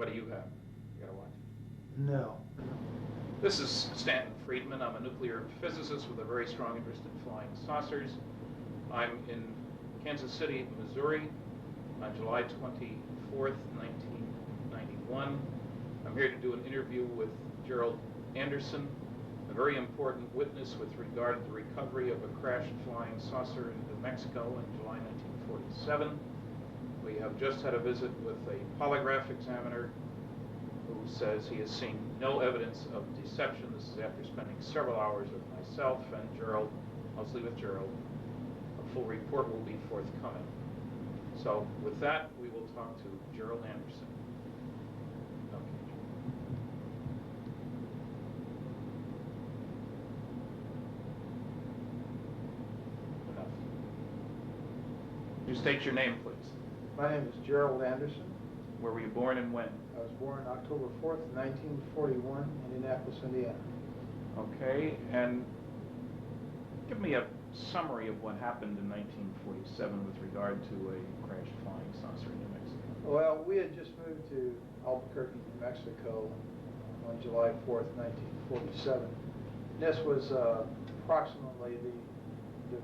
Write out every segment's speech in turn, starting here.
What do you have? You gotta watch. No. This is Stanton Friedman. I'm a nuclear physicist with a very strong interest in flying saucers. I'm in Kansas City, Missouri on July 24th, 1991. I'm here to do an interview with Gerald Anderson, a very important witness with regard to the recovery of a crashed flying saucer in New Mexico in July 1947. We have just had a visit with a polygraph examiner who says he has seen no evidence of deception. This is after spending several hours with myself and Gerald, mostly with Gerald. A full report will be forthcoming. So with that, we will talk to Gerald Anderson. Enough. You state your name, please. My name is Gerald Anderson. Where were you born and when? I was born October 4th, 1941, in Indianapolis, Indiana. Okay, and give me a summary of what happened in 1947 with regard to a crashed flying saucer in New Mexico. Well, we had just moved to Albuquerque, New Mexico on July 4th, 1947. This was approximately the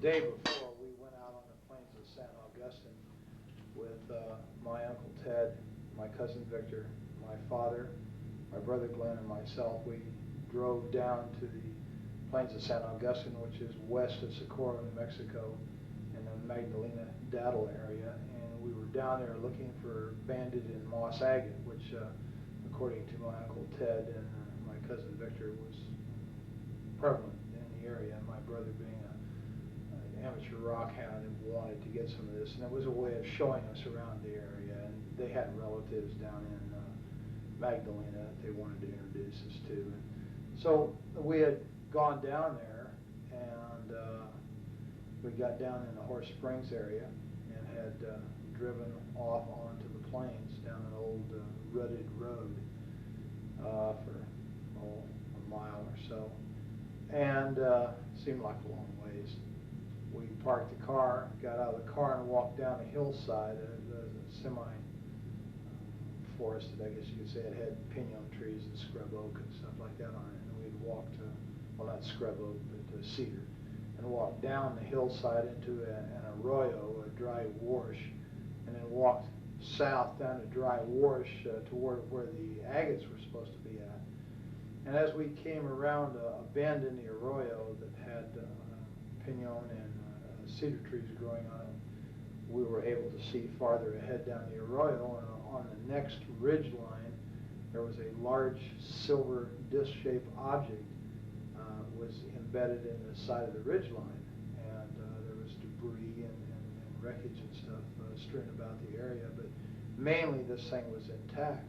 day before we went out on the plains of San Augustine with my Uncle Ted, my cousin Victor, my father, my brother Glenn, and myself. We drove down to the plains of San Augustine, which is west of Socorro, New Mexico, in the Magdalena Daddle area, and we were down there looking for banded and moss agate, which, according to my Uncle Ted and my cousin Victor, was prevalent in the area. My brother being an amateur rock hound and wanted to get some of this, and it was a way of showing us around the area. And they had relatives down in Magdalena that they wanted to introduce us to. And so we had gone down there, and we got down in the Horse Springs area and had driven off onto the plains down an old rutted road for a mile or so, and seemed like a long ways. We parked the car, got out of the car, and walked down a hillside, a semi-forested, I guess you could say. It had pinon trees and scrub oak and stuff like that on it. And we'd walked to, well, not scrub oak, but cedar, and walked down the hillside into an arroyo, a dry wash, and then walked south down a dry wash toward where the agates were supposed to be at. And as we came around a bend in the arroyo that had pinon and cedar trees growing on it, we were able to see farther ahead down the arroyo, and on the next ridge line there was a large silver disc-shaped object was embedded in the side of the ridge line, and there was debris and wreckage and stuff strewn about the area, but mainly this thing was intact.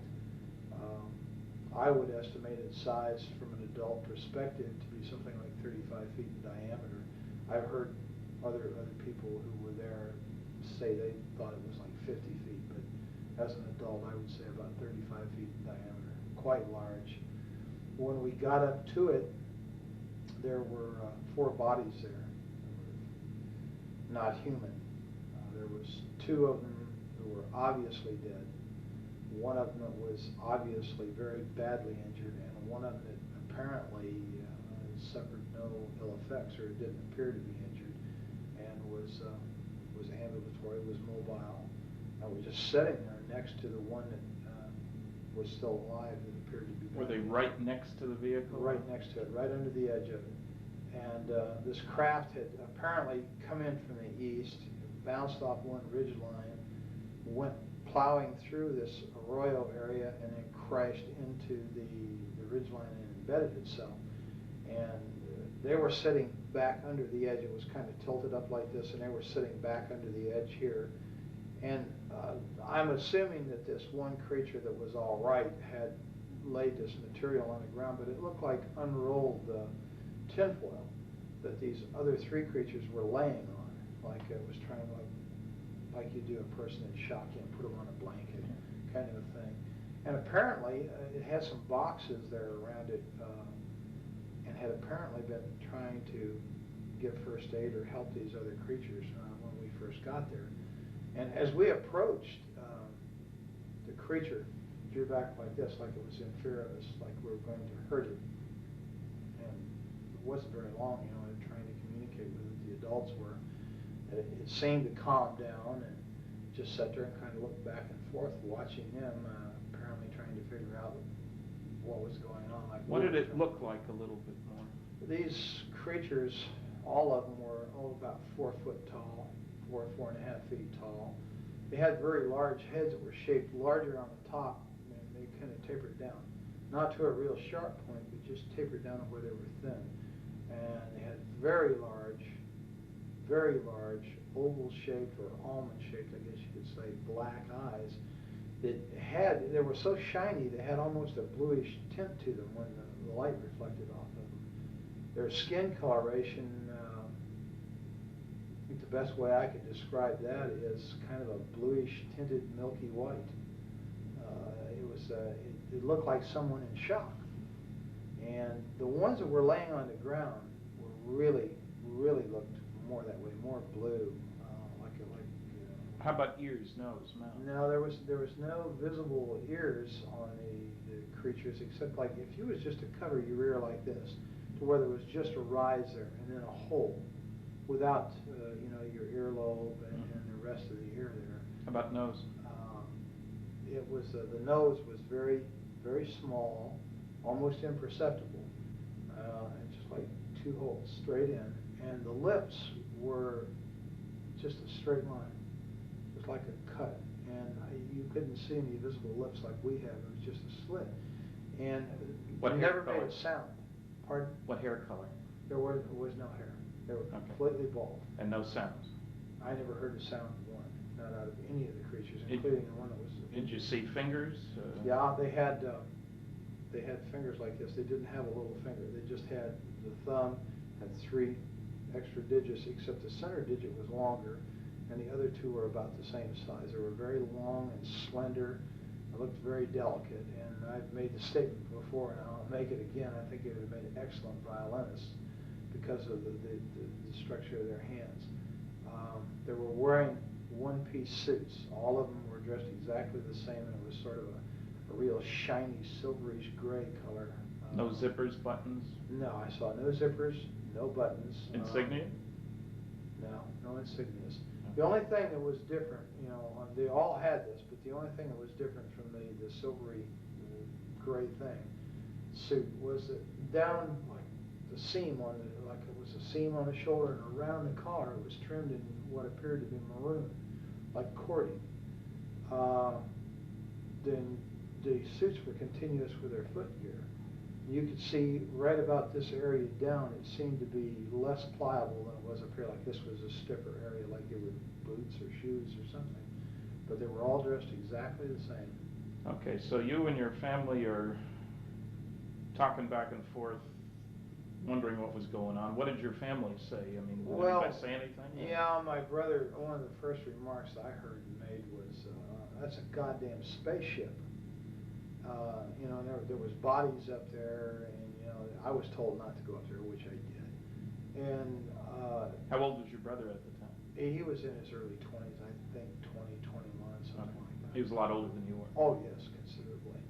I would estimate its size from an adult perspective to be something like 35 feet in diameter. I've heard other people who were there say they thought it was like 50 feet, but as an adult I would say about 35 feet in diameter, quite large. When we got up to it, there were 4 bodies there, not human. There was 2 of them who were obviously dead. One of them was obviously very badly injured, and one of them that apparently suffered no ill effects, or didn't appear to be injured, and was ambulatory, was mobile, and was just sitting there next to the one that was still alive that appeared to be. Were they right next to the vehicle? Right next to it, right under the edge of it. And this craft had apparently come in from the east, bounced off one ridge line, went plowing through this arroyo area, and then crashed into the ridge line and embedded itself. And they were sitting back under the edge. It was kind of tilted up like this, and they were sitting back under the edge here. And I'm assuming that this one creature that was all right had laid this material on the ground, but it looked like unrolled tinfoil that these other 3 creatures were laying on, like it was trying to, like you do a person in shock, you know, put them on a blanket, kind of a thing. And apparently it had some boxes there around it, and had apparently been trying to give first aid or help these other creatures when we first got there. And as we approached the creature, drew back like this, like it was in fear of us, like we were going to hurt it. And it wasn't very long, you know, trying to communicate with it, the adults were. And it seemed to calm down and just sat there and kind of looked back and forth, watching him, apparently trying to figure out what was going on. Like, what did it look like a little bit more? These creatures, all of them were about 4 foot tall, 4.5 feet tall. They had very large heads that were shaped larger on the top, and they kind of tapered down. Not to a real sharp point, but just tapered down where they were thin. And they had very large, oval-shaped or almond-shaped, I guess you could say, black eyes. They were so shiny, they had almost a bluish tint to them when the light reflected off of them. Their skin coloration, I think the best way I could describe that is kind of a bluish tinted milky white. It looked like someone in shock. And the ones that were laying on the ground were really looked more that way, more blue, How about ears, nose, mouth? No, there was no visible ears on the creatures, except like if you was just to cover your ear like this, to where there was just a rise there and then a hole, without your earlobe and the rest of the ear there. How about nose? It was the nose was very small, almost imperceptible, and just like 2 holes straight in, and the lips were just a straight line. It was like a cut, and you couldn't see any visible lips like we have. It was just a slit, and What never hair color? made a sound. Pardon? What hair color? There was no hair. They were completely bald. And no sounds? I never heard a sound of one, not out of any of the creatures, including the one that was. Did you see fingers? Yeah, they had fingers like this. They didn't have a little finger. They just had the thumb, had 3 extra digits, except the center digit was longer, and the other 2 were about the same size. They were very long and slender. They looked very delicate, and I've made the statement before, and I'll make it again. I think they would have made excellent violinists because of the structure of their hands. They were wearing one-piece suits. All of them were dressed exactly the same, and it was sort of a real shiny, silverish gray color. No zippers, buttons? No, I saw no zippers, no buttons. Insignia? No insignias. The only thing that was different, they all had this, but the only thing that was different from the silvery gray suit was that down like the seam on it, like it was a seam on the shoulder, and around the collar it was trimmed in what appeared to be maroon, like cording. Then the suits were continuous with their footgear. You could see right about this area down, it seemed to be less pliable than it was up here, like this was a stiffer area, like it was boots or shoes or something. But they were all dressed exactly the same. Okay, so you and your family are talking back and forth, wondering what was going on. What did your family say? I mean, did anybody say anything? Yeah, my brother, one of the first remarks I heard made was, that's a goddamn spaceship. There was bodies up there, and I was told not to go up there, which I did. And how old was your brother at the time? He was in his early 20s, I think 21, something like that. He was a lot older than you were. Oh yes, considerably.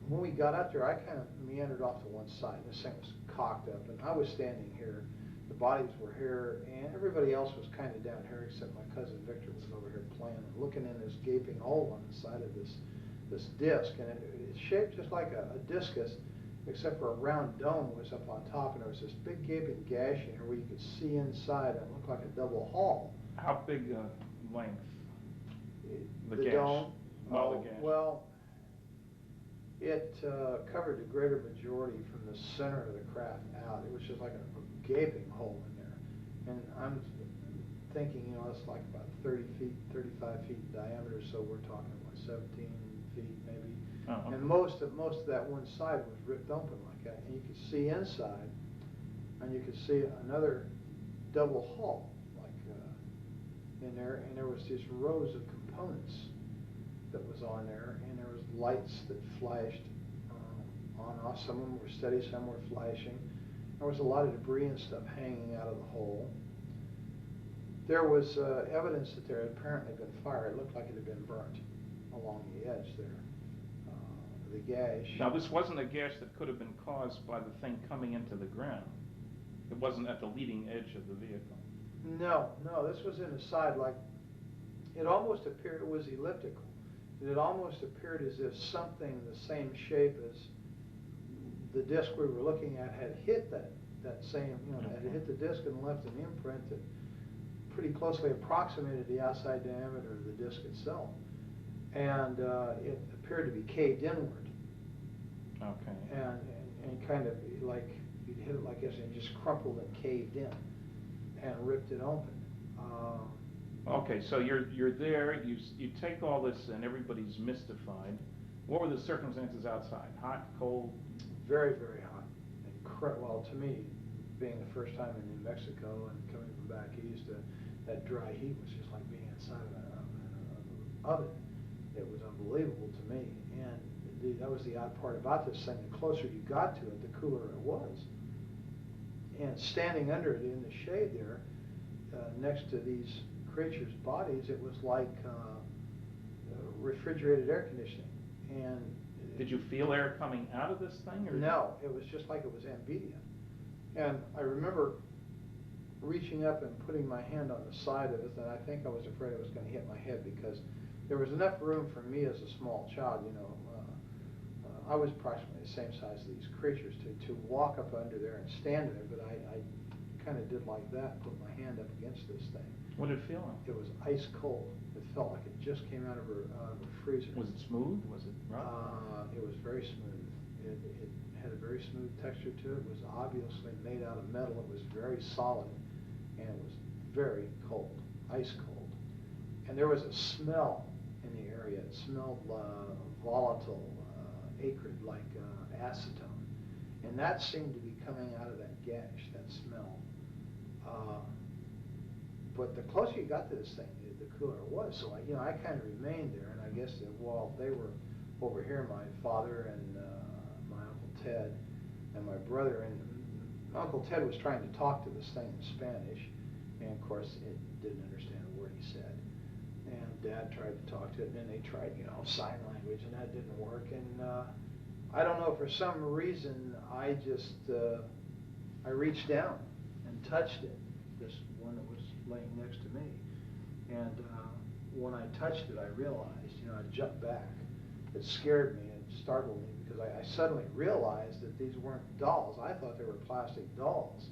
When we got up there, I kind of meandered off to one side. This thing was cocked up, and I was standing here. The bodies were here, and everybody else was kind of down here, except my cousin Victor was over here playing and looking in this gaping hole on the side of this disc, and it's shaped just like a discus, except for a round dome was up on top, and there was this big gaping gash in here where you could see inside, and it looked like a double hall. How big length? The gash? dome? The gash. Well, it covered the greater majority from the center of the craft out. It was just like a gaping hole in there. And I'm thinking, it's like about 30 feet, 35 feet in diameter, so we're talking about 17 feet maybe. Oh, okay. And most of that one side was ripped open like that. And you could see inside, and you could see another double hull in there, and there was these rows of components that was on there, and there was lights that flashed on and off. Some of them were steady, some were flashing. There was a lot of debris and stuff hanging out of the hole. There was evidence that there had apparently been fire. It looked like it had been burnt along the edge there. The gash. Now, this wasn't a gash that could have been caused by the thing coming into the ground. It wasn't at the leading edge of the vehicle. No, this was in the side, like, it almost appeared, it was elliptical. It almost appeared as if something the same shape as the disc we were looking at had hit that same, had hit the disc and left an imprint that pretty closely approximated the outside diameter of the disc itself. And it appeared to be caved inward. Okay. And kind of like, you'd hit it like this and just crumpled and caved in and ripped it open. Okay, so you're there, you take all this and everybody's mystified. What were the circumstances outside? Hot, cold? Very, very hot. Well, to me, being the first time in New Mexico and coming from back east, that dry heat was just like being inside of an oven. It was unbelievable to me. And that was the odd part about this thing. The closer you got to it, the cooler it was. And standing under it in the shade there, next to these creatures' bodies, it was like refrigerated air conditioning. And did you feel air coming out of this thing? Or? No, it was just like it was ambient. And I remember reaching up and putting my hand on the side of it, and I think I was afraid it was going to hit my head because there was enough room for me as a small child, I was approximately the same size as these creatures to walk up under there and stand there, but I kind of did like that, put my hand up against this thing. What did it feel like? It was ice cold. It felt like it just came out of a freezer. Was it smooth? Was it rough? It was very smooth. It had a very smooth texture to it. It was obviously made out of metal. It was very solid, and it was very cold, ice cold. And there was a smell in the area. It smelled volatile, acrid, like acetone. And that seemed to be coming out of that gash, that smell. But the closer you got to this thing, the cooler it was. So I kind of remained there, and I guess that while they were over here, my father and my Uncle Ted and my brother, and Uncle Ted was trying to talk to this thing in Spanish, and of course it didn't understand a word he said. And Dad tried to talk to it, and then they tried, sign language, and that didn't work. And I don't know, for some reason, I just, I reached down and touched it, this one that was laying next to me. And when I touched it, I realized, I jumped back. It scared me and startled me because I suddenly realized that these weren't dolls. I thought they were plastic dolls.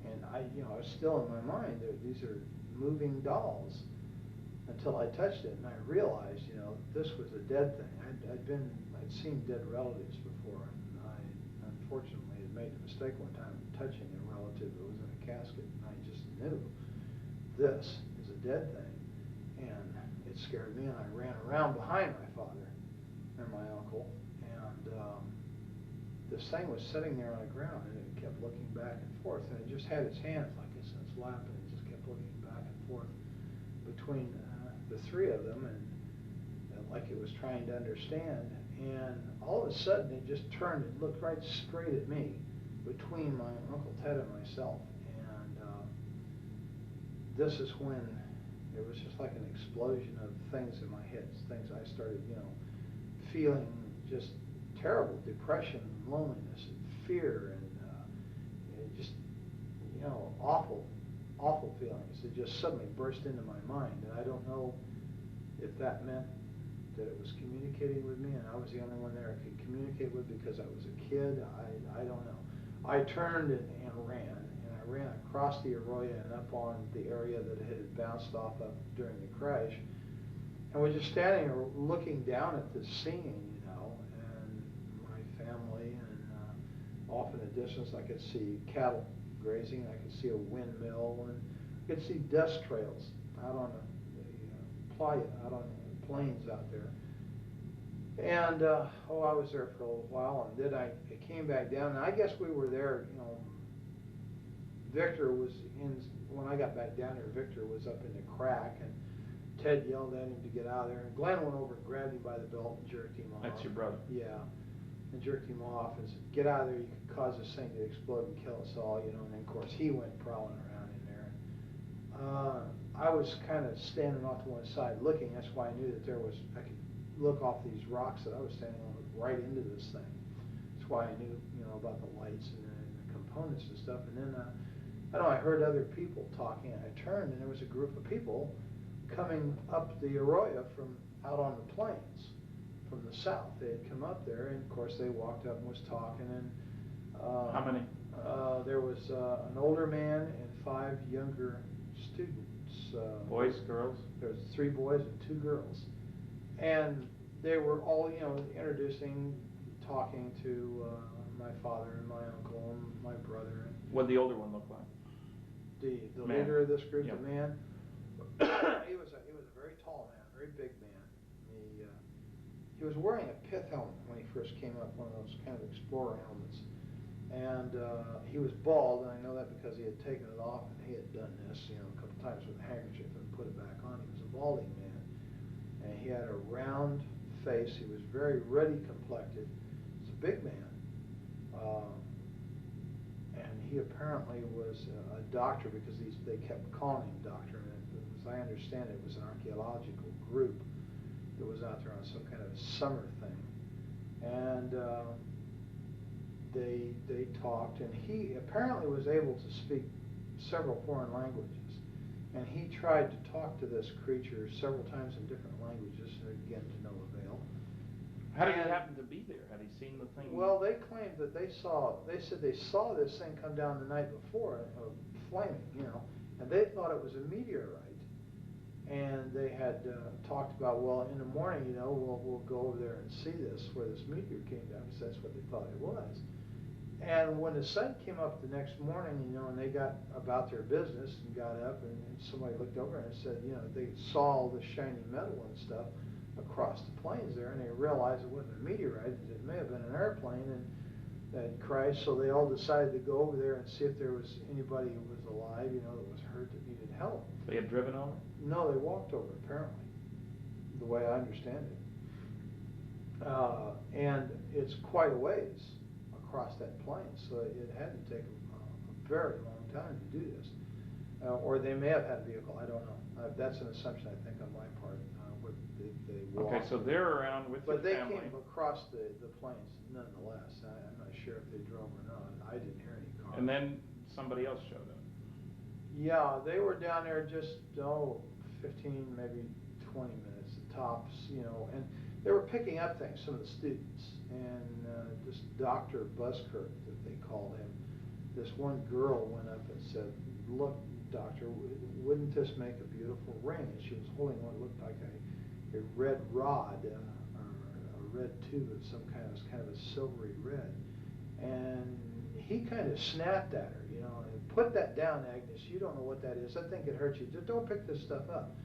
And I was still in my mind, these are moving dolls. Until I touched it, and I realized, this was a dead thing. I'd seen dead relatives before, and I unfortunately had made the mistake one time of touching a relative that was in a casket, and I just knew this is a dead thing. And it scared me, and I ran around behind my father and my uncle, and this thing was sitting there on the ground, and it kept looking back and forth, and it just had its hands like this in its lap, and it just kept looking back and forth between the three of them, and like it was trying to understand. And all of a sudden it just turned and looked right straight at me between my Uncle Ted and myself. And this is when it was just like an explosion of things in my head, things I started feeling, just terrible depression and loneliness and fear and just awful feelings that just suddenly burst into my mind. And I don't know if that meant that it was communicating with me and I was the only one there I could communicate with because I was a kid. I don't know. I turned and ran, and I ran across the arroyo and up on the area that it had bounced off of during the crash, and was just standing there looking down at this scene, and my family, and off in the distance I could see cattle grazing, I could see a windmill, and I could see dust trails out on the playa, out on the plains out there. And I was there for a little while, and then I came back down, and I guess we were there, Victor was when I got back down there, Victor was up in the crack, and Ted yelled at him to get out of there, and Glenn went over and grabbed him by the belt and jerked him off. That's your brother? Yeah, and jerked him off and said, get out of there, you could cause this thing to explode and kill us all, and then of course he went prowling around in there. I was kind of standing off to one side looking. That's why I knew that I could look off these rocks that I was standing on right into this thing. That's why I knew, about the lights and the components and stuff. And then, I heard other people talking. I turned and there was a group of people coming up the arroyo from out on the plains from the south. They had come up there, and of course they walked up and was talking. And how many? There was an older man and 5 younger students. Boys, girls? There was 3 boys and 2 girls, and they were all, introducing, talking to my father and my uncle and my brother. What did the older one look like? The man. leader of this group, Yep. the man, he was a very tall man, very big man. He was wearing a pith helmet when he first came up, one of those kind of explorer helmets. And he was bald, and I know that because he had taken it off and he had done this, a couple times with a handkerchief and put it back on. He was a balding man, and he had a round face. He was very ruddy complected. He's a big man, and he apparently was a doctor because they kept calling him doctor. And as I understand it, was an archaeological group that was out there on some kind of summer thing, and they talked, and he apparently was able to speak several foreign languages, and he tried to talk to this creature several times in different languages, again to no avail. How did he happen to be there? Had he seen the thing? Well, they claimed that they said they saw this thing come down the night before, flaming, and they thought it was a meteorite. And they had talked about, well, in the morning, we'll go over there and see this, where this meteor came down, because that's what they thought it was. And when the sun came up the next morning, and they got about their business and got up, and somebody looked over and said, they saw all the shiny metal and stuff across the plains there, and they realized it wasn't a meteorite, it may have been an airplane, and that crashed. So they all decided to go over there and see if there was anybody who was alive, that was hurt, that needed help. They had driven over? No, they walked over, apparently, the way I understand it. And it's quite a ways across that plain, so it had to take a very long time to do this. Or they may have had a vehicle, I don't know. That's an assumption, I think, on my part. They walked. Okay, so they're around with your family. But they came across the plains nonetheless. I'm not sure if they drove or not. I didn't hear any cars. And then somebody else showed up. Yeah, they were down there just, 15, maybe 20 minutes at tops, and they were picking up things, some of the students, and this Dr. 𝗧𝗏𝗏𝗡 that they called him, this one girl went up and said, look, doctor, wouldn't this make a beautiful ring? And she was holding what looked like a red rod, or a red tube of some kind. It was kind of a silvery red. And he kind of snapped at her, and put that down, Agnes. You don't know what that is. I think it hurts you. Just don't pick this stuff up.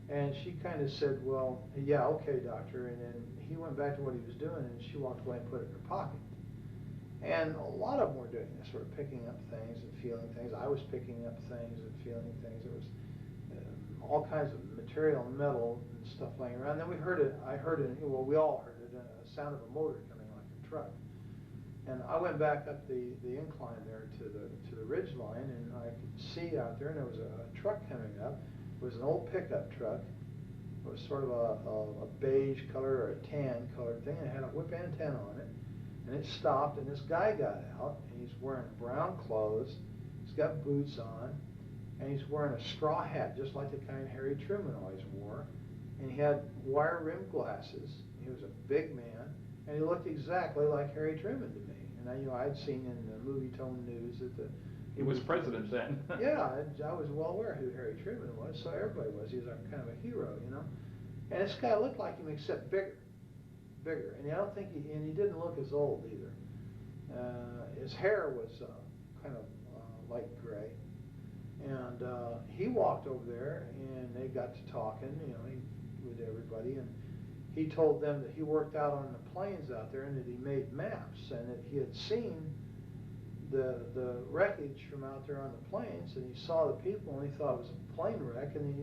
And she kind of said, well, yeah, okay, doctor. And then he went back to what he was doing, and she walked away and put it in her pocket. And a lot of them were doing this, sort of picking up things and feeling things. I was picking up things and feeling things. There was all kinds of material, metal, and stuff laying around. Then we heard it. Well, we all heard it, a sound of a motor coming like a truck. And I went back up the incline there to the ridge line, and I could see out there, and there was a truck coming up. It was an old pickup truck. It was sort of a beige color or a tan colored thing, and it had a whip antenna on it. And it stopped, and this guy got out, and he's wearing brown clothes. He's got boots on, and he's wearing a straw hat, just like the kind Harry Truman always wore. And he had wire-rimmed glasses. He was a big man, and he looked exactly like Harry Truman to me. And I'd seen in the movie-tone news that he was president then. Yeah, I was well aware who Harry Truman was, so everybody was. He was kind of a hero, And this guy looked like him, except bigger. And I don't think he didn't look as old either. His hair was kind of light gray. And he walked over there, and they got to talking, with everybody. And he told them that he worked out on the plains out there, and that he made maps, and that he had seen the wreckage from out there on the plains, and he saw the people, and he thought it was a plane wreck, and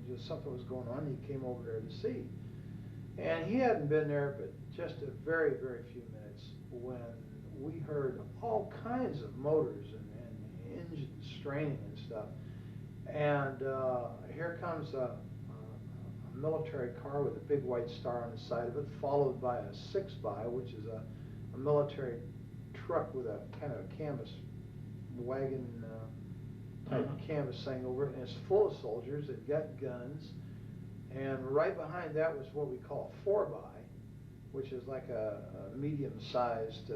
just something was going on. He came over there to see. And he hadn't been there but just a very, very few minutes when we heard all kinds of motors and engines straining and stuff. And here comes a military car with a big white star on the side of it, followed by a 6x, which is a military truck with a kind of a canvas wagon type canvas thing over it, and it's full of soldiers. They've got guns, and right behind that was what we call a 4x, which is like a medium-sized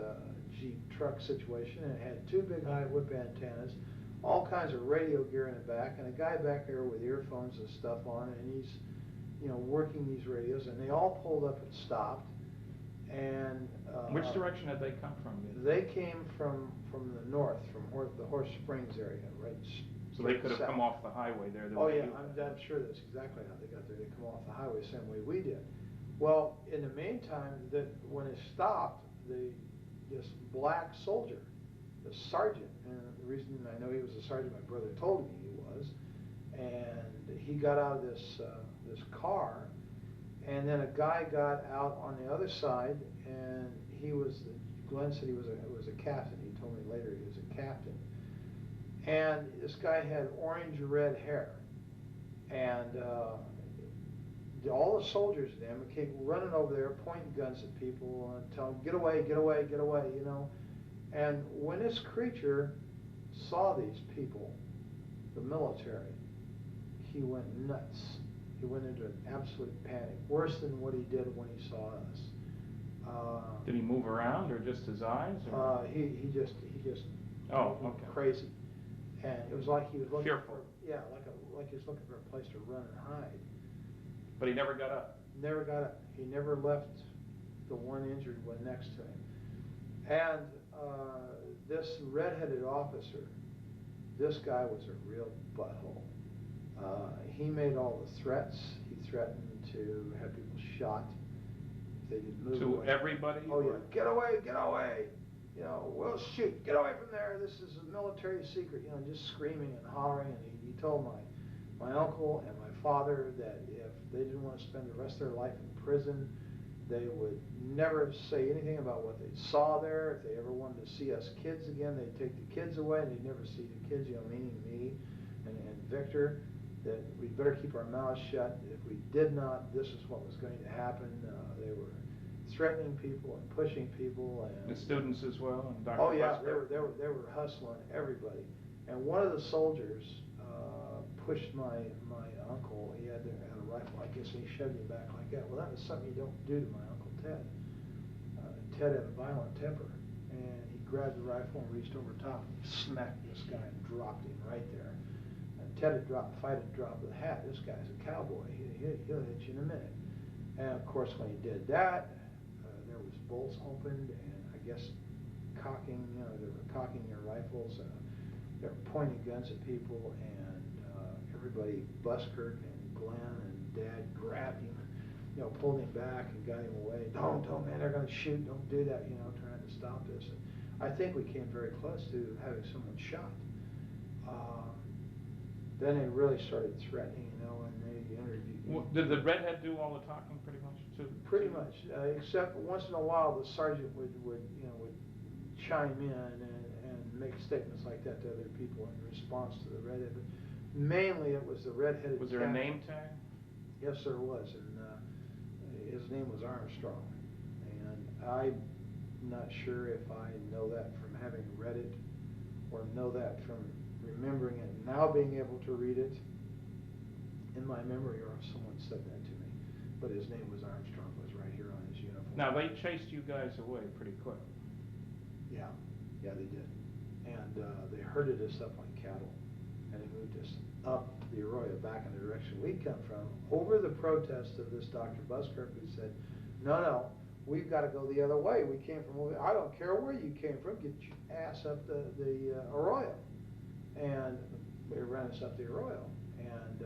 Jeep truck situation, and it had two big high whip antennas, all kinds of radio gear in the back, and a guy back there with earphones and stuff on, and he's, you know, working these radios, and they all pulled up and stopped. And which direction had they come from? They came from the north, from the Horse Springs area, right? So they could have come off the highway there. Oh yeah, I'm sure that's exactly how they got there. They come off the highway the same way we did. Well, in the meantime, when it stopped, this black soldier, the sergeant, and the reason I know he was a sergeant, my brother told me he was, and he got out of this car, and then a guy got out on the other side, and Glenn said he was a captain. He told me later he was a captain. And this guy had orange-red hair, and all the soldiers then came running over there, pointing guns at people, and telling them, get away, get away, get away, you know. And when this creature saw these people, the military, he went nuts. He went into an absolute panic, worse than what he did when he saw us. Did he move around, or just his eyes? Or? He just oh, okay. Crazy, and it was like he was looking fearful. like he was looking for a place to run and hide. But he never got up. Never got up. He never left the one injured one next to him. And this red-headed officer, this guy was a real butthole. He made all the threats. He threatened to have people shot if they didn't move away. To everybody? Oh yeah, get away, get away. You know, we'll shoot. Get away from there. This is a military secret. You know, just screaming and hollering. And he told my uncle and my father that if they didn't want to spend the rest of their life in prison, they would never say anything about what they saw there. If they ever wanted to see us kids again, they'd take the kids away, and they'd never see the kids, you know, meaning me and Victor, that we'd better keep our mouths shut. If we did not, this is what was going to happen. They were threatening people and pushing people. And the students as well? And Dr. Oh yeah, Busker? they were hustling everybody. And one of the soldiers pushed my uncle. He had a rifle, I guess, and he shoved him back like that. Well, that was something you don't do to my Uncle Ted. Ted had a violent temper, and he grabbed the rifle and reached over top and smacked this guy and dropped him right there. And Ted had dropped, if I'd have dropped the hat, this guy's a cowboy. He'll hit you in a minute. And of course, when he did that, there was bolts opened, and I guess cocking, you know, they were cocking their rifles. They were pointing guns at people, and everybody, Busker and Glenn and Dad, grabbed him, you know, pulled him back and got him away. Don't, man, they're going to shoot. Don't do that, you know, trying to stop this. And I think we came very close to having someone shot. Then they really started threatening, you know, and they interviewed. Well, did the redhead do all the talking pretty much too? Pretty much, except once in a while the sergeant would chime in and make statements like that to other people in response to the redhead. But mainly it was the redheaded. Was there a name tag? Yes, there was, and his name was Armstrong. And I'm not sure if I know that from having read it or know that from remembering it, now being able to read it in my memory, or if someone said that to me. But his name was Armstrong, was right here on his uniform. Now, they chased you guys away pretty quick. Yeah, they did. And they herded us up like cattle, and they moved us up the Arroyo back in the direction we'd come from, over the protest of this Dr. Busker, who said, no, we've got to go the other way. We came from, I don't care where you came from, get your ass up the Arroyo. And they ran us up the Arroyo. And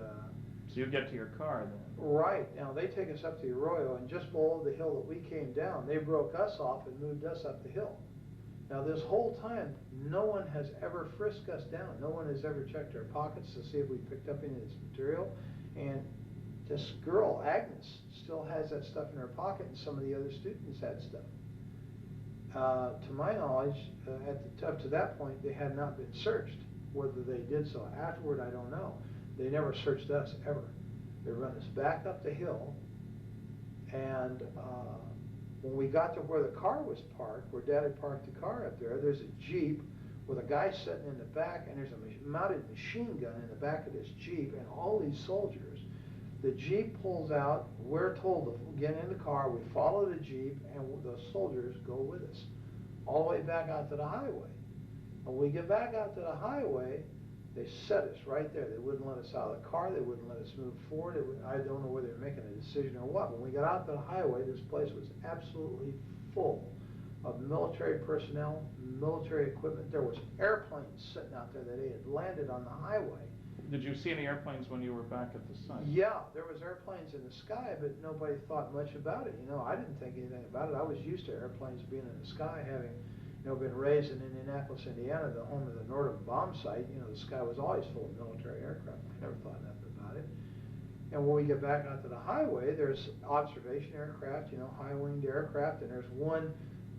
so you get to your car then? Right. Now, they take us up the Arroyo, and just below the hill that we came down, they broke us off and moved us up the hill. Now, this whole time, no one has ever frisked us down. No one has ever checked our pockets to see if we picked up any of this material. And this girl, Agnes, still has that stuff in her pocket, and some of the other students had stuff. To my knowledge, up to that point, they had not been searched. Whether they did so afterward, I don't know. They never searched us, ever. They run us back up the hill, and when we got to where the car was parked, where Dad had parked the car up there, there's a Jeep with a guy sitting in the back, and there's a mounted machine gun in the back of this Jeep, and all these soldiers. The Jeep pulls out, we're told to get in the car, we follow the Jeep, and the soldiers go with us, all the way back out to the highway. When we get back out to the highway, they set us right there. They wouldn't let us out of the car, they wouldn't let us move forward. I don't know whether they were making a decision or what. When we got out to the highway, this place was absolutely full of military personnel, military equipment. There was airplanes sitting out there that they had landed on the highway. Did you see any airplanes when you were back at the site? Yeah, there was airplanes in the sky, but nobody thought much about it. You know, I didn't think anything about it. I was used to airplanes being in the sky, having, you know, been raised in Indianapolis, Indiana, the home of the Nordum bomb site. You know, the sky was always full of military aircraft. I never thought nothing about it. And when we get back onto the highway, there's observation aircraft, you know, high-winged aircraft, and there's one,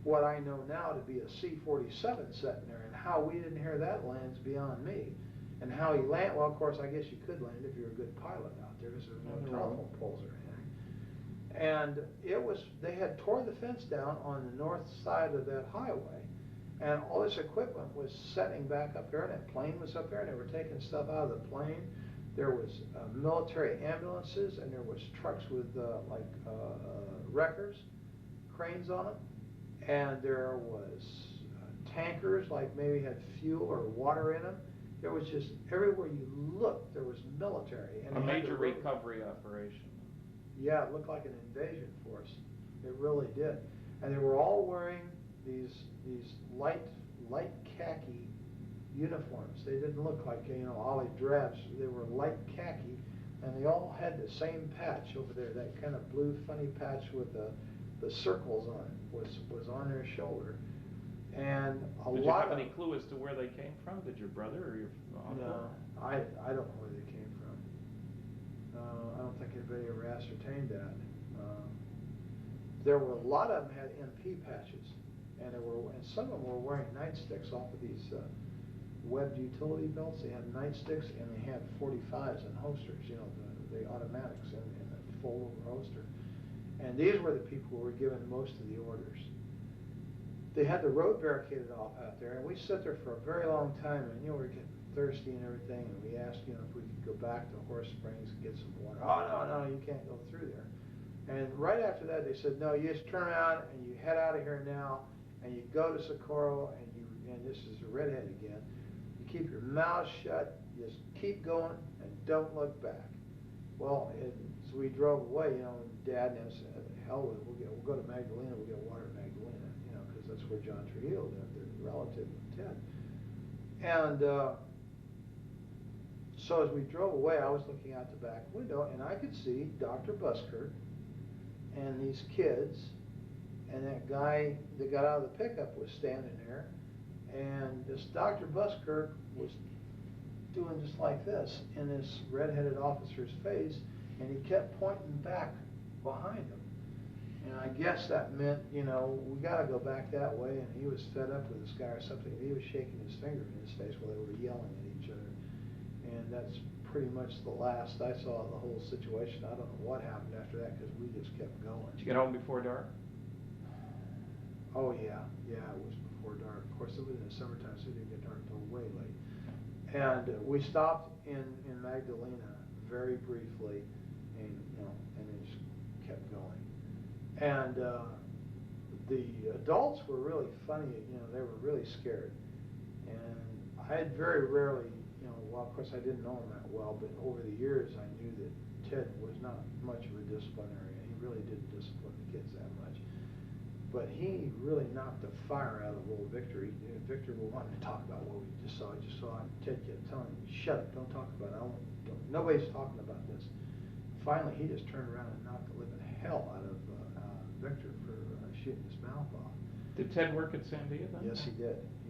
what I know now to be a C-47 sitting there, and how we didn't hear that land's beyond me. And how he landed, well, of course, I guess you could land if you're a good pilot out there, because there was no telephone poles or anything. And it was, they had tore the fence down on the north side of that highway, and all this equipment was setting back up there, and that plane was up there, and they were taking stuff out of the plane. There was military ambulances, and there was trucks with wreckers, cranes on them, and there was tankers, like maybe had fuel or water in them. There was just, everywhere you looked, there was military. And a major recovery operation. Yeah, it looked like an invasion force. It really did. And they were all wearing these light khaki uniforms. They didn't look like, you know, olive drabs. They were light khaki, and they all had the same patch over there, that kind of blue funny patch with the circles on it, was on their shoulder. And Did you have any clue as to where they came from? Did your brother or your uncle? No, I don't know where they came from. I don't think anybody ever ascertained that. There were a lot of them had MP patches, and some of them were wearing nightsticks off of these webbed utility belts. They had nightsticks, and they had 45s and holsters, you know, the automatics in a fold-over holster. And these were the people who were given most of the orders. They had the road barricaded off out there, and we sat there for a very long time, and, you know, we were getting thirsty and everything, and we asked, you know, if we could go back to Horse Springs and get some water. Oh, no, you can't go through there. And right after that, they said, no, you just turn around and you head out of here now, and you go to Socorro, and this is a redhead again, you keep your mouth shut, just keep going, and don't look back. Well, so we drove away, you know, and Dad and I said, hell with it, we'll go to Magdalena, we'll get water at Magdalena, you know, because that's where 𝗔𝗞𝗘 lived, the relative of Ted. And so as we drove away, I was looking out the back window, and I could see Dr. Buskirk and these kids, and that guy that got out of the pickup was standing there, and this Dr. Buskirk was doing just like this in this red-headed officer's face, and he kept pointing back behind him. And I guess that meant, you know, we got to go back that way, and he was fed up with this guy or something. He was shaking his finger in his face while they were yelling at each other. And that's pretty much the last I saw of the whole situation. I don't know what happened after that, because we just kept going. Did you get home before dark? Oh, yeah, it was before dark. Of course, it was in the summertime, so it didn't get dark until way late. And we stopped in Magdalena very briefly, and, you know, and then just kept going. And the adults were really funny, you know, they were really scared. And I had very rarely, you know, well, of course I didn't know him that well, but over the years I knew that Ted was not much of a disciplinarian. He really didn't discipline the kids that much. But he really knocked the fire out of old Victor. Victor wanted to talk about what we just saw. And Ted kept telling him, shut up, don't talk about it. Nobody's talking about this. Finally, he just turned around and knocked the living hell out of Victor for shooting his mouth off. Did Ted work at Sandia then? Yes, he did. He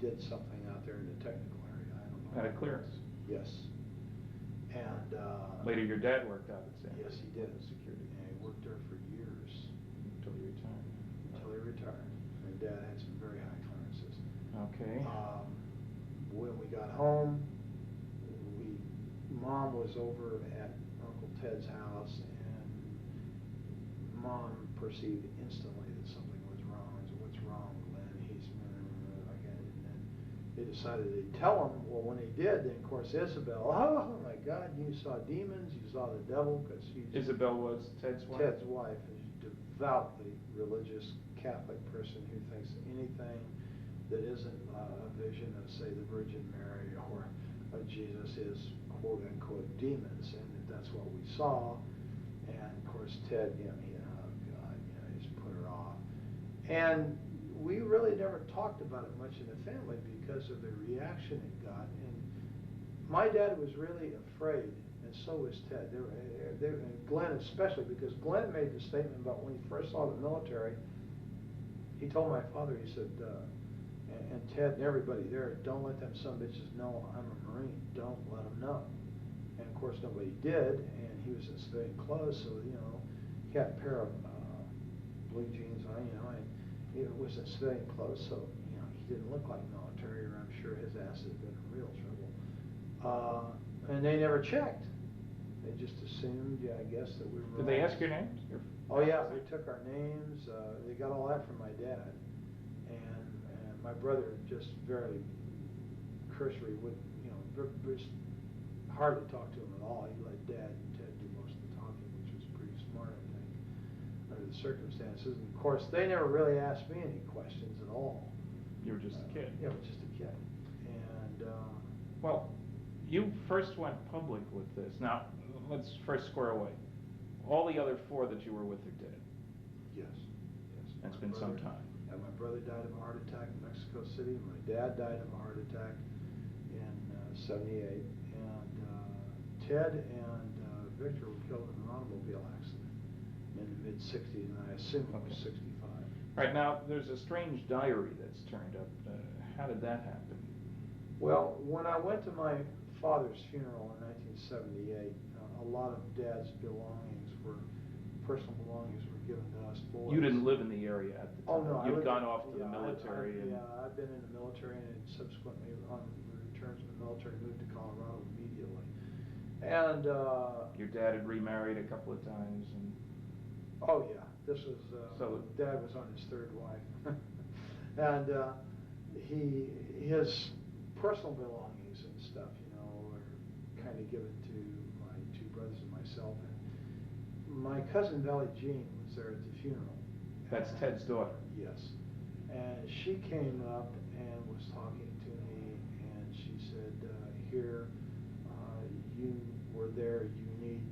did something out there in the technical area. I don't know. Had a clearance? Yes. And later your dad worked out at Sandia? Yes, he did. Security. And he worked there for years. Until he retired? Until he retired. And Dad had some very high clearances. Okay. When we got home, we Mom was over at Uncle Ted's house, and Mom perceived instantly that something was wrong. I said, "What's wrong, Glenn?" He's like, and then they decided they'd tell him. Well, when they did, then of course Isabel, oh my God, you saw demons, you saw the devil, because Isabel was Ted's wife? Ted's wife is a devoutly religious Catholic person who thinks anything that isn't a vision of, say, the Virgin Mary or of Jesus is quote unquote demons, and that's what we saw. And of course Ted, oh God, he just put her off. And we really never talked about it much in the family because of the reaction it got. And my dad was really afraid, and so was Ted. And Glenn especially, because Glenn made the statement about when he first saw the military. He told my father, he said, and Ted and everybody there, don't let them son bitches know I'm a Marine. Don't let them know. And of course nobody did, and he was in civilian clothes, so he had a pair of blue jeans on, and he was in civilian clothes, so he didn't look like military, or I'm sure his ass had been in real trouble. And they never checked. They just assumed, I guess, that we were. Did they ask your names? Oh yeah, they took our names. They got all that from my dad, and my brother just very cursory would, just hardly talk to him at all. He let Dad and Ted do most of the talking, which was pretty smart, I think, under the circumstances. And of course, they never really asked me any questions at all. You were just a kid. Yeah, I was just a kid. And well, you first went public with this. Now, let's first square away. All the other four that you were with are dead. Yes. It's been some time. And my brother died of a heart attack in Mexico City. My dad died of a heart attack in '78. And Ted and Victor were killed in an automobile accident in the mid-'60s, and I assume it was '65. Right, now, there's a strange diary that's turned up. How did that happen? Well, when I went to my father's funeral in 1978, a lot of Dad's personal belongings were given to us boys. You didn't live in the area at the time. Oh, no. You'd gone off to the military. I've been in the military, and subsequently, on return from the military, moved to Colorado immediately. And your dad had remarried a couple of times. Oh yeah, this was so Dad was on his third wife, and his personal belongings and stuff, were kind of given to my two brothers and myself. And my cousin Valley Jean was there at the funeral. That's Ted's daughter. Yes, and she came up and was talking to me, and she said, "Here, you were there. You need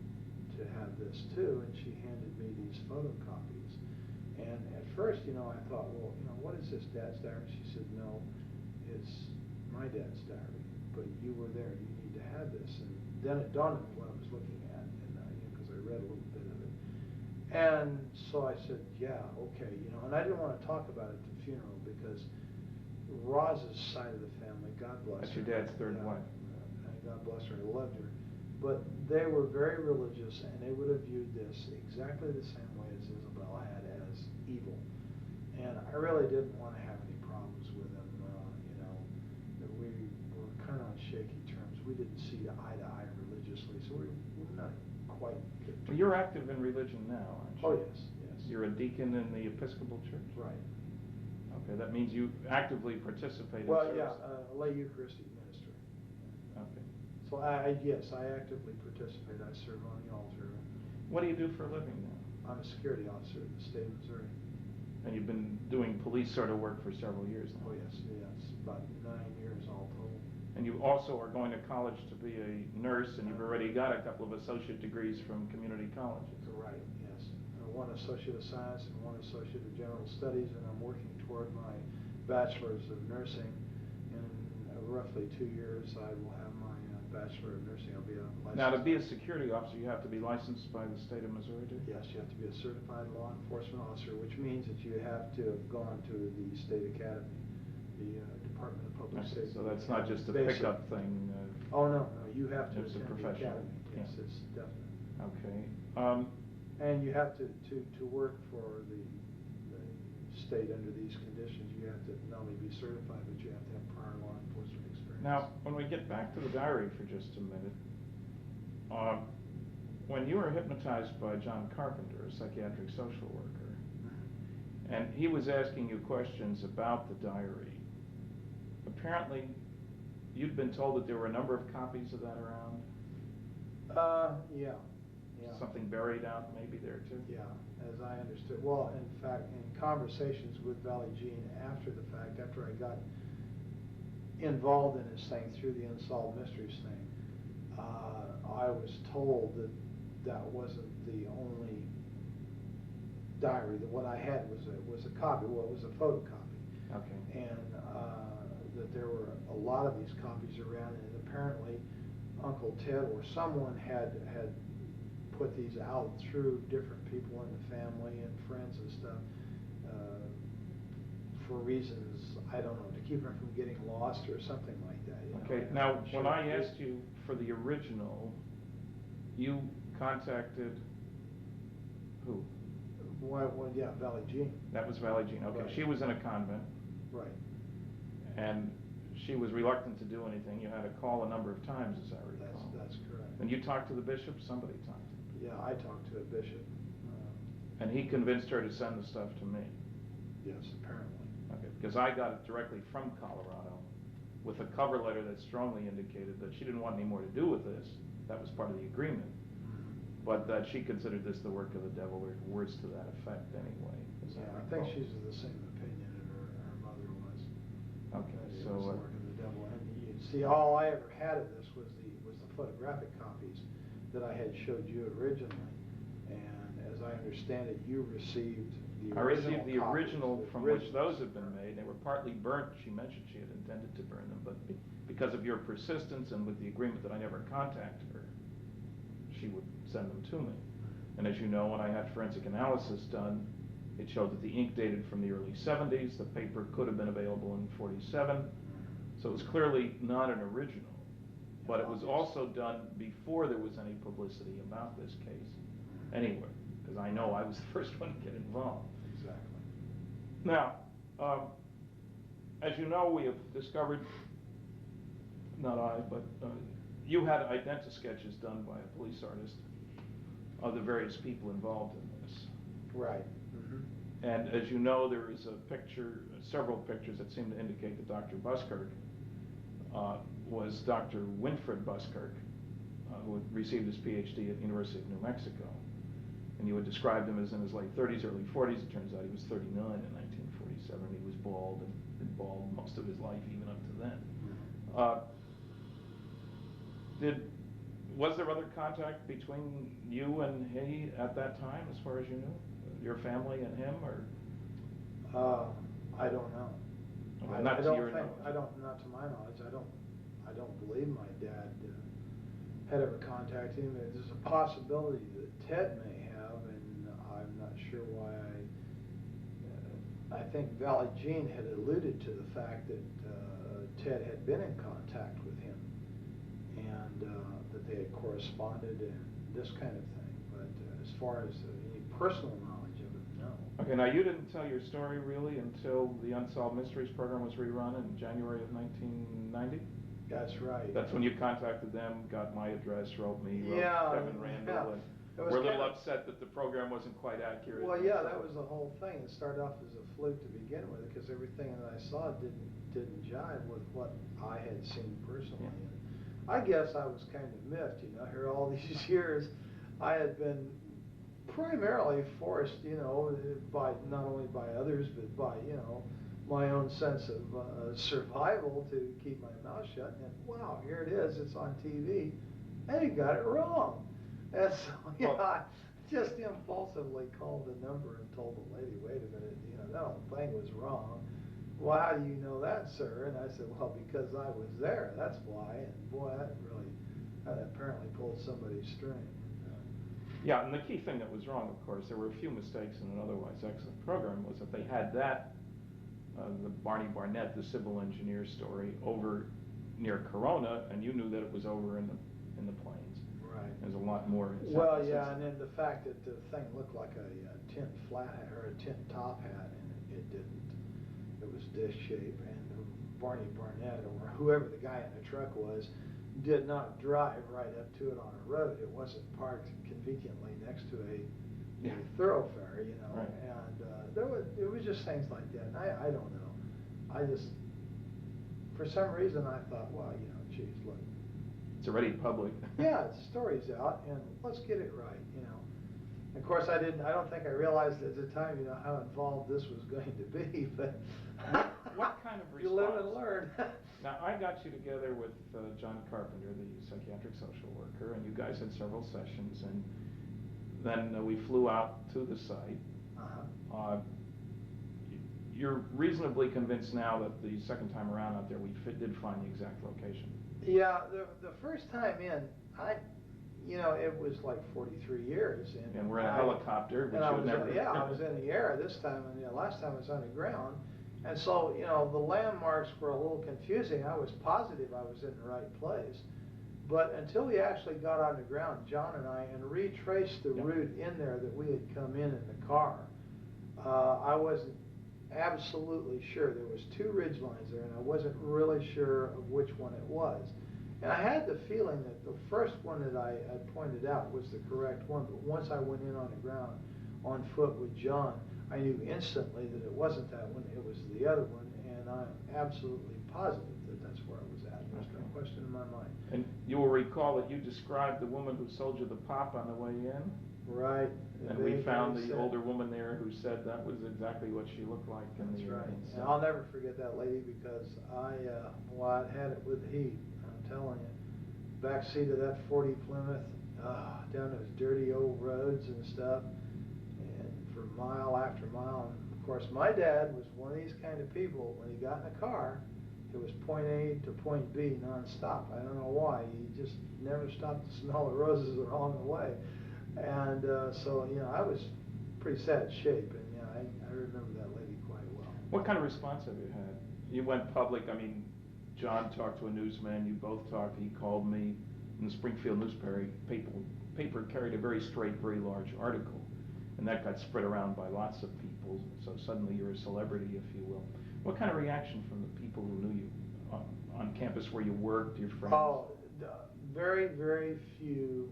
to have this too." And she handed me these photocopies. And at first, I thought, well, what is this, Dad's diary? She said, "No, it's my dad's diary. But you were there. You need to have this." And then it dawned on me what I was looking at, and because I read a little bit of it. And so I said, "Yeah, okay," And I didn't want to talk about it at the funeral because Roz's side of the family, God bless her. That's your dad's third wife. God bless her. I loved her. But they were very religious, and they would have viewed this exactly the same way as Isabel had, as evil. And I really didn't want to have any problems with them. We were kind of on shaky terms. We didn't see eye to eye religiously, so we're not quite good. Well, you're active in religion now, aren't you? Oh, yes. You're a deacon in the Episcopal Church? Right. Okay, that means you actively participate in Well, service. yeah, lay Eucharistic ministry. Okay. So yes, I actively participate. I serve on the altar. What do you do for a living now? I'm a security officer in the state of Missouri. And you've been doing police sort of work for several years now? Oh, yes, about 9 years all told. And you also are going to college to be a nurse, and you've already got a couple of associate degrees from community colleges. Right, yes. One Associate of Science and one Associate of General Studies, and I'm working toward my Bachelor's of Nursing. In roughly 2 years, I will have my Bachelor of Nursing. I'll be a licensed. Now, to be a security officer, you have to be licensed by the state of Missouri, do you? Yes, you have to be a certified law enforcement officer, which means that you have to have gone to the state academy, the Department of Public Safety. So that's not just a Basic. pickup thing? Oh, no, you have to It's a attend the professional. academy. Yes, it's definite. Okay. And you have to work for the state under these conditions. You have to not only be certified, but you have to have prior law enforcement experience. Now, when we get back to the diary for just a minute, when you were hypnotized by John Carpenter, a psychiatric social worker, and he was asking you questions about the diary, apparently you'd been told that there were a number of copies of that around? Yeah. Something buried out maybe there too? Yeah, as I understood. Well, in fact, in conversations with 𝗓𝗓𝗓𝗓 after the fact, after I got involved in this thing through the Unsolved Mysteries thing, I was told that that wasn't the only diary. That what I had was a copy. Well, it was a photocopy. Okay. And that there were a lot of these copies around, and apparently Uncle Ted or someone had put these out through different people in the family and friends and stuff for reasons, I don't know, to keep them from getting lost or something like that. You know? Okay, now when I asked you for the original, you contacted who? Well, yeah, 𝗓𝗓𝗓𝗓𝗓. That was 𝗓𝗓𝗓𝗓𝗓. Okay, Right. she was in a convent. Right. And she was reluctant to do anything. You had to call a number of times, as I recall. That's correct. And you talked to the bishop? Somebody talked to him? Yeah, I talked to a bishop. And he convinced her to send the stuff to me? Yes, apparently. Okay, because I got it directly from Colorado with a cover letter that strongly indicated that she didn't want any more to do with this. That was part of the agreement. But that she considered this the work of the devil, or words to that effect anyway. Yeah, I think she's of the same opinion that her mother was. Okay, That it so was the work of the devil. And you see, all I ever had of this was the photographic copies that I had showed you originally. And as I understand it, you received the original. I received the copies, original the from which originals. those had been made. They were partly burnt. She mentioned she had intended to burn them, but because of your persistence and with the agreement that I never contact her, she would send them to me. And as you know, when I had forensic analysis done, it showed that the ink dated from the early 70s. The paper could have been available in 47. So it was clearly not an original. But it was also done before there was any publicity about this case anyway, because I know I was the first one to get involved. Exactly. Now, as you know, we have discovered, not I, but you had identi-sketches done by a police artist of the various people involved in this. Right. Mm-hmm. And as you know, there is a picture, several pictures that seem to indicate that Dr. Buskirk was Dr. Winfred Buskirk, who had received his PhD at the University of New Mexico. And you had described him as in his late 30s, early 40s. It turns out he was 39 in 1947. He was bald and been bald most of his life, even up to then. Was there other contact between you and he at that time, as far as you knew? Your family and him, or? I don't know. Okay, not to your knowledge. Not to my knowledge. I don't believe my dad had ever contacted him. There's a possibility that Ted may have, and I'm not sure why. I think 𝗓𝗓𝗓𝗓𝗓 had alluded to the fact that Ted had been in contact with him, and that they had corresponded and this kind of thing. But as far as any personal knowledge of it, no. Okay, now you didn't tell your story really until the Unsolved Mysteries program was rerun in January of 1990? That's right. That's when you contacted them, got my address, wrote me, wrote Yeah, Kevin Randall, yeah. and It was we're a little kind of- upset that the program wasn't quite accurate. Well, yeah, that was the whole thing. It started off as a fluke to begin with, because everything that I saw didn't jive with what I had seen personally. Yeah. And I guess I was kind of miffed, here all these years. I had been primarily forced, by not only by others, but by, my own sense of survival to keep my mouth shut. And wow, here it is, it's on TV, and he got it wrong. And so, I just impulsively called the number and told the lady, wait a minute, that whole thing was wrong. Well, how do you know that, sir? And I said, well, because I was there, that's why. And boy, that apparently pulled somebody's string. Yeah, and the key thing that was wrong, of course, there were a few mistakes in an otherwise excellent program, was that they had that, the Barney Barnett, the civil engineer story, over near Corona, and you knew that it was over in the plains. Right. There's a lot more. Well, yeah, and then the fact that the thing looked like a tin flat hat or a tin top hat, and it didn't. It was disc shape, and Barney Barnett, or whoever the guy in the truck was, did not drive right up to it on a road. It wasn't parked conveniently next to a thoroughfare, you know. Right. And it was just things like that. And I don't know. I just, for some reason, I thought, well, you know, geez, look. It's already public. Yeah, the story's out, and let's get it right, you know. Of course, I don't think I realized at the time, you know, how involved this was going to be, but. What kind of response? You live and learn. Now, I got you together with John Carpenter, the psychiatric social worker, and you guys had several sessions, and then we flew out to the site. You're reasonably convinced now that the second time around out there, we did find the exact location. Yeah, the first time in, you know, it was like 43 years. And we're in a helicopter, which I you never. Yeah, I was in the air this time, and the last time I was underground. And so, you know, the landmarks were a little confusing. I was positive I was in the right place. But until we actually got on the ground, John and I, and retraced the route in there that we had come in the car, I wasn't absolutely sure. There was 2 ridge lines there, and I wasn't really sure of which one it was. And I had the feeling that the first one that I had pointed out was the correct one, but once I went in on the ground on foot with John, I knew instantly that it wasn't that one, it was the other one, and I'm absolutely positive that that's where I was at. There's no question in my mind. And you will recall that you described the woman who sold you the pop on the way in? Right. And we found the older woman there who said that was exactly what she looked like. That's right. And I'll never forget that lady because I had it with the heat. I'm telling you. Backseat of that 40 Plymouth, down those dirty old roads and stuff, and for mile after mile. And of course, my dad was one of these kind of people. When he got in a car, it was point A to point B nonstop. I don't know why. He just never stopped to smell the roses along the way. And so, you know, I was pretty sad shape, and you know, I remember that lady quite well. What kind of response have you had? You went public. I mean, John talked to a newsman. You both talked. He called me. In the Springfield newspaper, paper carried a very straight, very large article, and that got spread around by lots of people. So suddenly you're a celebrity, if you will. What kind of reaction from the people who knew you on campus where you worked, your friends? Oh, very, very few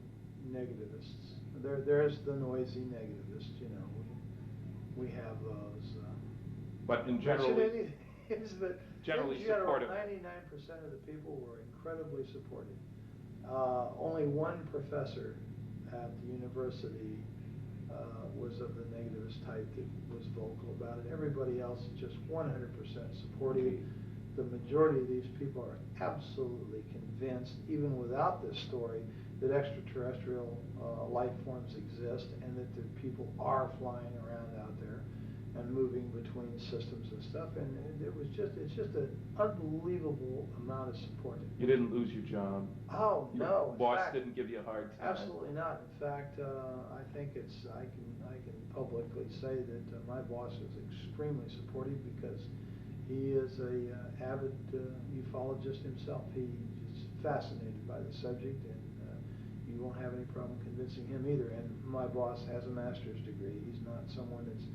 negativists. There's the noisy negativist, you know. We have those. But in general, generally supportive. 99% of the people were incredibly supportive. Only one professor at the university was of the negativist type that was vocal about it. Everybody else is just 100% supportive. The majority of these people are absolutely convinced, even without this story, that extraterrestrial life forms exist and that the people are flying around out there and moving between systems and stuff. And it's just an unbelievable amount of support. You didn't lose your job. Oh, no. Your boss didn't give you a hard time. Absolutely not. In fact, I think I can publicly say that my boss is extremely supportive because he is a avid ufologist himself. He is fascinated by the subject, and you won't have any problem convincing him either. And my boss has a master's degree. He's not someone that's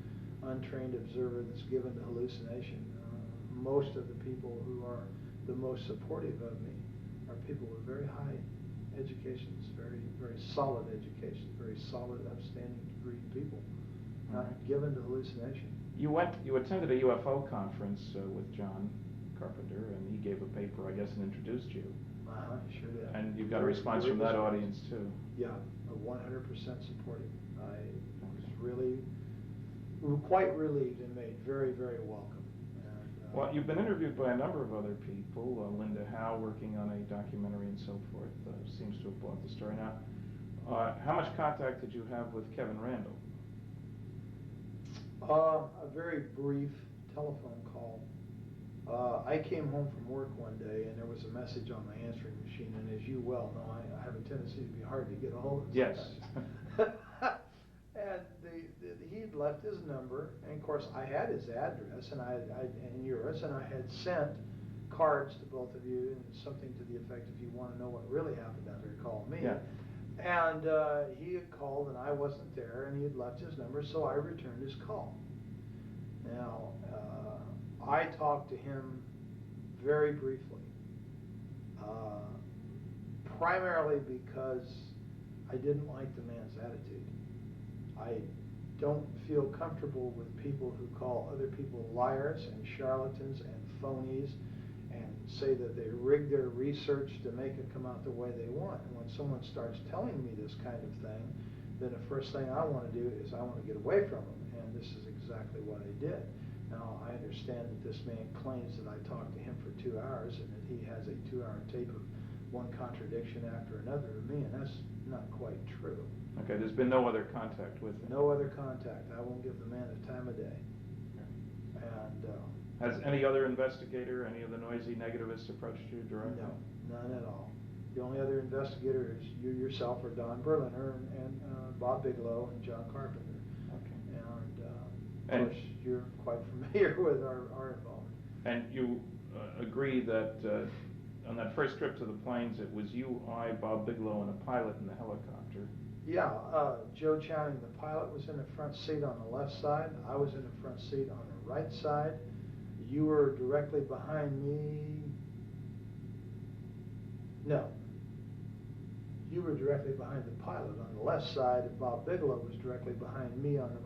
untrained observer that's given to hallucination. Most of the people who are the most supportive of me are people with very high educations, very, very solid educations, very solid, upstanding degree people, not given to hallucination. You attended a UFO conference with John Carpenter, and he gave a paper, I guess, and introduced you. Sure did. And you've got a response from that audience too. Yeah, 100% supportive. I was really quite relieved and made very, very welcome. And, well, you've been interviewed by a number of other people. Linda Howe, working on a documentary and so forth, seems to have bought the story. Now, how much contact did you have with Kevin Randall? A very brief telephone call. I came home from work one day and there was a message on my answering machine, and as you well know, I have a tendency to be hard to get a hold of. Yes. And he'd left his number, and of course I had his address and and yours, and I had sent cards to both of you and something to the effect, if you want to know what really happened out there, call me. Yeah. And he had called and I wasn't there, and he had left his number, so I returned his call. Now, I talked to him very briefly. primarily because I didn't like the man's attitude. I don't feel comfortable with people who call other people liars and charlatans and phonies and say that they rig their research to make it come out the way they want. And when someone starts telling me this kind of thing, then the first thing I want to do is I want to get away from them, and this is exactly what I did. Now, I understand that this man claims that I talked to him for 2 hours and that he has a 2-hour tape of one contradiction after another of me, and that's not quite true. Okay, there's been no other contact with him? No other contact. I won't give the man the time of day. Okay. And has any other investigator, any of the noisy negativists approached you directly? no, none at all. The only other investigator is you yourself, or Don Berliner, and Bob Bigelow and John Carpenter. Okay. And of course, you're quite familiar with our involvement. And you agree that on that first trip to the plains, it was you, I, Bob Bigelow, and a pilot in the helicopter? Yeah, Joe Channing, the pilot, was in the front seat on the left side. I was in the front seat on the right side. You were directly behind me. No. You were directly behind the pilot on the left side, and Bob Bigelow was directly behind me on the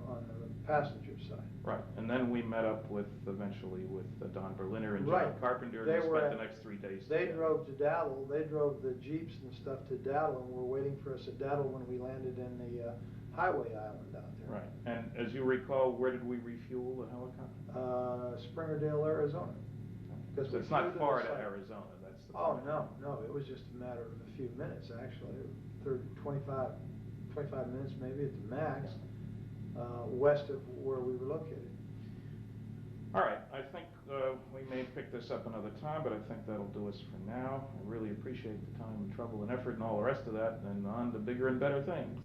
passenger side. Right, and then we met up eventually with Don Berliner and John Right. Carpenter, and They we were spent the at- next 3 days They together. drove to Daddle. They drove the Jeeps and stuff to Daddle, and were waiting for us at Daddle when we landed in the highway island out there. Right, and as you recall, where did we refuel the helicopter? Springerdale, Arizona. Because So we it's flew not to far the to site. Arizona, that's the Oh, point. no, it was just a matter of a few minutes, actually, 25 minutes maybe at the max, west of where we were located. All right, I think we may pick this up another time, but I think that'll do us for now. I really appreciate the time and trouble and effort and all the rest of that, and on to bigger and better things.